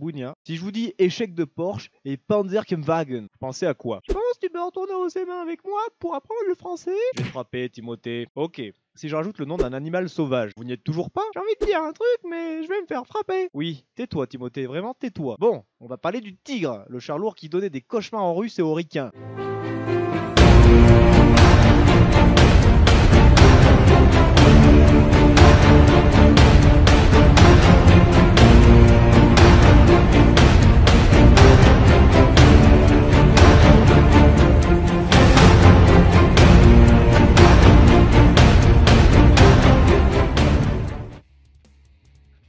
Bunia. Si je vous dis échec de Porsche et Panzerkampfwagen, pensez à quoi? Je pense que tu peux retourner au CM1 avec moi pour apprendre le français. Je vais te frapper, Timothée. Ok. Si je rajoute le nom d'un animal sauvage, vous n'y êtes toujours pas? J'ai envie de dire un truc, mais je vais me faire frapper. Oui, tais-toi, Timothée, vraiment tais-toi. Bon, on va parler du tigre, le char lourd qui donnait des cauchemars aux Russes et aux Ricains.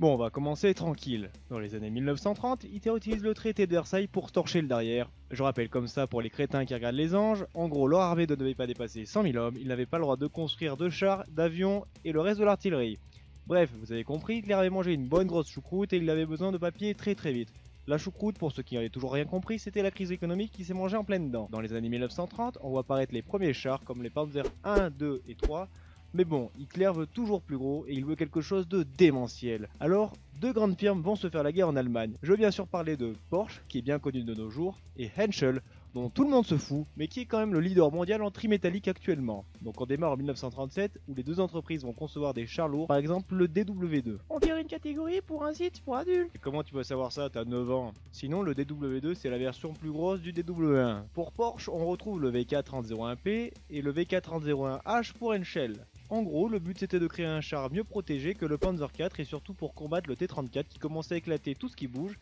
Bon, on va commencer tranquille. Dans les années 1930, Hitler utilise le traité de Versailles pour torcher le derrière. Je rappelle comme ça pour les crétins qui regardent les anges, en gros leur armée ne devait pas dépasser 100 000 hommes, ils n'avaient pas le droit de construire de chars, d'avions et le reste de l'artillerie. Bref, vous avez compris, Hitler avait mangé une bonne grosse choucroute et il avait besoin de papier très vite. La choucroute, pour ceux qui n'avaient toujours rien compris, c'était la crise économique qui s'est mangée en pleine dent. Dans les années 1930, on voit apparaître les premiers chars comme les Panzer 1, 2 et 3. Mais bon, Hitler veut toujours plus gros et il veut quelque chose de démentiel. Alors, deux grandes firmes vont se faire la guerre en Allemagne. Je veux bien sûr parler de Porsche, qui est bien connu de nos jours, et Henschel, dont tout le monde se fout, mais qui est quand même le leader mondial en trimétallique actuellement. Donc on démarre en 1937, où les deux entreprises vont concevoir des chars lourds, par exemple le DW2. On dirait une catégorie pour un site pour adultes. Et comment tu peux savoir ça, t'as 9 ans? Sinon, le DW2 c'est la version plus grosse du DW1. Pour Porsche, on retrouve le VK3001P et le VK3001H pour Henschel. En gros, le but c'était de créer un char mieux protégé que le Panzer IV et surtout pour combattre le T-34 qui commençait à éclater tout ce qui bouge.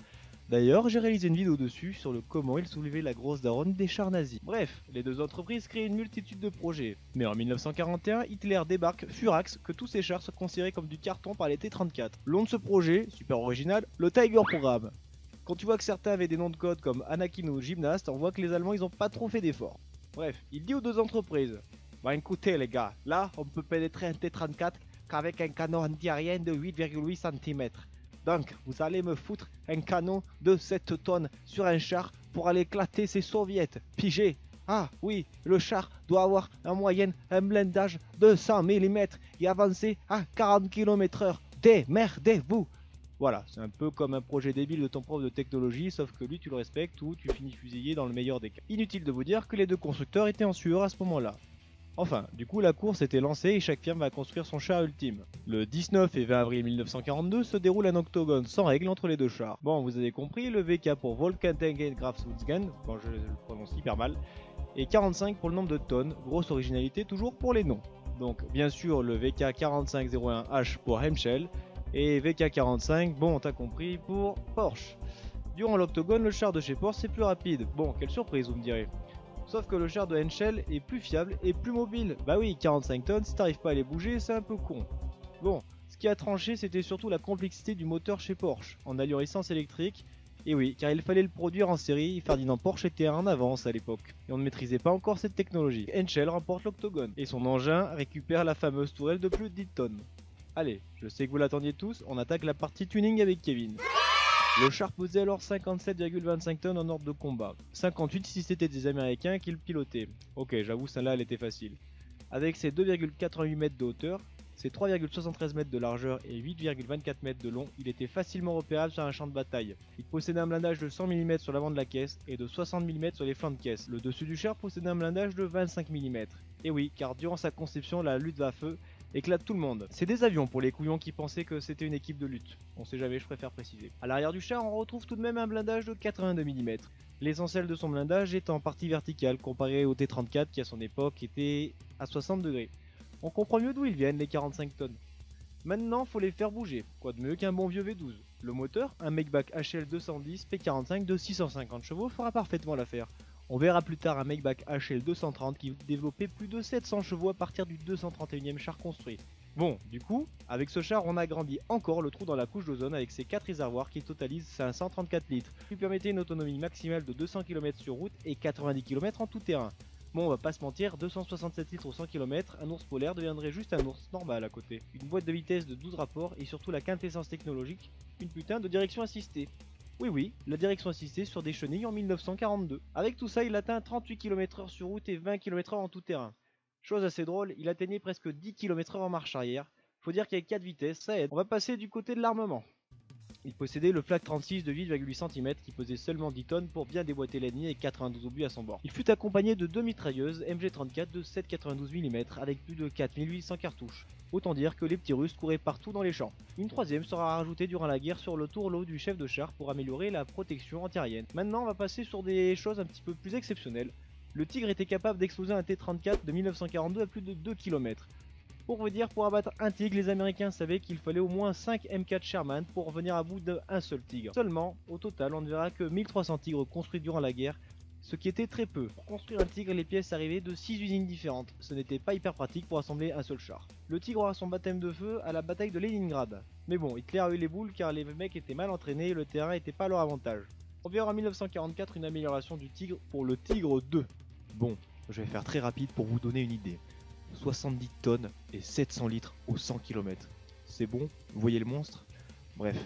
D'ailleurs, j'ai réalisé une vidéo dessus sur le comment il soulevait la grosse daronne des chars nazis. Bref, les deux entreprises créent une multitude de projets. Mais en 1941, Hitler débarque furax que tous ces chars soient considérés comme du carton par les T-34. Le nom de ce projet, super original, le Tiger Programme. Quand tu vois que certains avaient des noms de code comme Anakin ou Gymnast, on voit que les Allemands ils ont pas trop fait d'efforts. Bref, il dit aux deux entreprises: bah écoutez les gars, là on peut pénétrer un T-34 qu'avec un canon anti-aérien de 8,8 cm. Donc vous allez me foutre un canon de 7 tonnes sur un char pour aller éclater ces soviets. Pigé. Ah oui, le char doit avoir en moyenne un blindage de 100 mm et avancer à 40 km/h. Démerdez-vous. Voilà, c'est un peu comme un projet débile de ton prof de technologie, sauf que lui tu le respectes ou tu finis fusillé dans le meilleur des cas. Inutile de vous dire que les deux constructeurs étaient en sueur à ce moment-là. Enfin, du coup la course était lancée et chaque firme va construire son char ultime. Le 19 et 20 avril 1942 se déroule un octogone sans règle entre les deux chars. Bon, vous avez compris, le VK pour Volkswagen, bon je le prononce hyper mal, et 45 pour le nombre de tonnes, grosse originalité toujours pour les noms. Donc bien sûr le VK 4501H pour Henschel, et VK45, bon t'as compris, pour Porsche. Durant l'octogone, le char de chez Porsche c'est plus rapide. Bon, quelle surprise vous me direz. Sauf que le char de Henschel est plus fiable et plus mobile. Bah oui, 45 tonnes, si t'arrives pas à les bouger, c'est un peu con. Bon, ce qui a tranché, c'était surtout la complexité du moteur chez Porsche, en allure essence électrique. Et oui, car il fallait le produire en série, Ferdinand Porsche était en avance à l'époque. Et on ne maîtrisait pas encore cette technologie. Henschel remporte l'octogone, et son engin récupère la fameuse tourelle de plus de 10 tonnes. Allez, je sais que vous l'attendiez tous, on attaque la partie tuning avec Kevin. Le char pesait alors 57,25 tonnes en ordre de combat. 58 si c'était des Américains qui le pilotaient. Ok, j'avoue, celle-là elle était facile. Avec ses 2,88 mètres de hauteur, ses 3,73 mètres de largeur et 8,24 mètres de long, il était facilement repérable sur un champ de bataille. Il possédait un blindage de 100 mm sur l'avant de la caisse et de 60 mm sur les flancs de caisse. Le dessus du char possédait un blindage de 25 mm. Et oui, car durant sa conception, la Luftwaffe éclate tout le monde. C'est des avions pour les couillons qui pensaient que c'était une équipe de lutte. On sait jamais, je préfère préciser. A l'arrière du char, on retrouve tout de même un blindage de 82 mm. L'essentiel de son blindage est en partie verticale comparé au T-34 qui à son époque était à 60 degrés. On comprend mieux d'où ils viennent les 45 tonnes. Maintenant, faut les faire bouger. Quoi de mieux qu'un bon vieux V12. Le moteur, un Maybach HL 210 P45 de 650 chevaux fera parfaitement l'affaire. On verra plus tard un Maybach HL 230 qui développait plus de 700 chevaux à partir du 231e char construit. Bon, du coup, avec ce char, on agrandit encore le trou dans la couche d'ozone avec ses 4 réservoirs qui totalisent 534 litres, qui permettait une autonomie maximale de 200 km sur route et 90 km en tout terrain. Bon, on va pas se mentir, 267 litres au 100 km, un ours polaire deviendrait juste un ours normal à côté. Une boîte de vitesse de 12 rapports et surtout la quintessence technologique, une putain de direction assistée. Oui, la direction assistée sur des chenilles en 1942. Avec tout ça, il atteint 38 km/h sur route et 20 km/h en tout terrain. Chose assez drôle, il atteignait presque 10 km/h en marche arrière. Faut dire qu'avec 4 vitesses, ça aide. On va passer du côté de l'armement. Il possédait le Flak 36 de 8,8 cm qui pesait seulement 10 tonnes pour bien déboîter l'ennemi et 92 obus à son bord. Il fut accompagné de 2 mitrailleuses MG34 de 7,92 mm avec plus de 4800 cartouches. Autant dire que les petits Russes couraient partout dans les champs. Une troisième sera rajoutée durant la guerre sur le tourlot du chef de char pour améliorer la protection antiaérienne. Maintenant on va passer sur des choses un petit peu plus exceptionnelles. Le Tigre était capable d'exploser un T-34 de 1942 à plus de 2 km. Pour vous dire, pour abattre un tigre, les Américains savaient qu'il fallait au moins 5 M4 Sherman pour venir à bout d'un seul tigre. Seulement, au total, on ne verra que 1300 tigres construits durant la guerre, ce qui était très peu. Pour construire un tigre, les pièces arrivaient de 6 usines différentes. Ce n'était pas hyper pratique pour assembler un seul char. Le tigre aura son baptême de feu à la bataille de Leningrad. Mais bon, Hitler a eu les boules car les mecs étaient mal entraînés et le terrain n'était pas à leur avantage. On verra en 1944 une amélioration du tigre pour le Tigre 2. Bon, je vais faire très rapide pour vous donner une idée. 70 tonnes et 700 litres au 100 km. C'est bon? Vous voyez le monstre? Bref,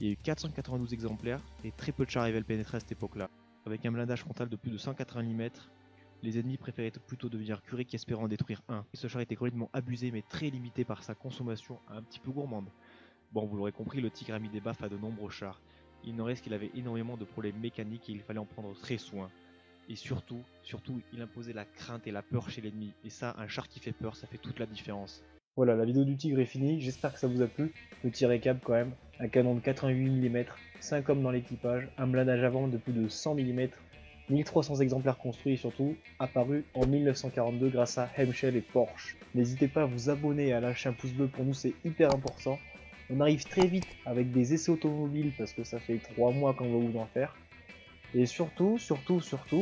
il y a eu 492 exemplaires et très peu de chars arrivaient à le pénétrer à cette époque-là. Avec un blindage frontal de plus de 180 mm, les ennemis préféraient plutôt devenir curés qu'espérant en détruire un. Et ce char était complètement abusé mais très limité par sa consommation un petit peu gourmande. Bon, vous l'aurez compris, le Tigre a mis des baffes à de nombreux chars. Il n'en reste qu'il avait énormément de problèmes mécaniques et il fallait en prendre très soin. Et surtout, il imposait la crainte et la peur chez l'ennemi. Et ça, un char qui fait peur, ça fait toute la différence. Voilà, la vidéo du Tigre est finie, j'espère que ça vous a plu. Petit récap quand même, un canon de 88 mm, 5 hommes dans l'équipage, un blindage avant de plus de 100 mm, 1300 exemplaires construits et surtout apparus en 1942 grâce à Hemshell et Porsche. N'hésitez pas à vous abonner et à lâcher un pouce bleu, pour nous c'est hyper important. On arrive très vite avec des essais automobiles parce que ça fait 3 mois qu'on va vous en faire. Et surtout,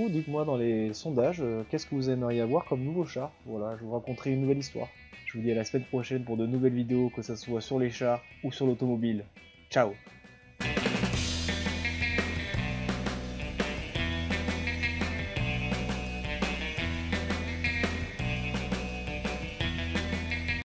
dites-moi dans les sondages, qu'est-ce que vous aimeriez avoir comme nouveau char. Voilà, je vous raconterai une nouvelle histoire. Je vous dis à la semaine prochaine pour de nouvelles vidéos, que ce soit sur les chars ou sur l'automobile. Ciao!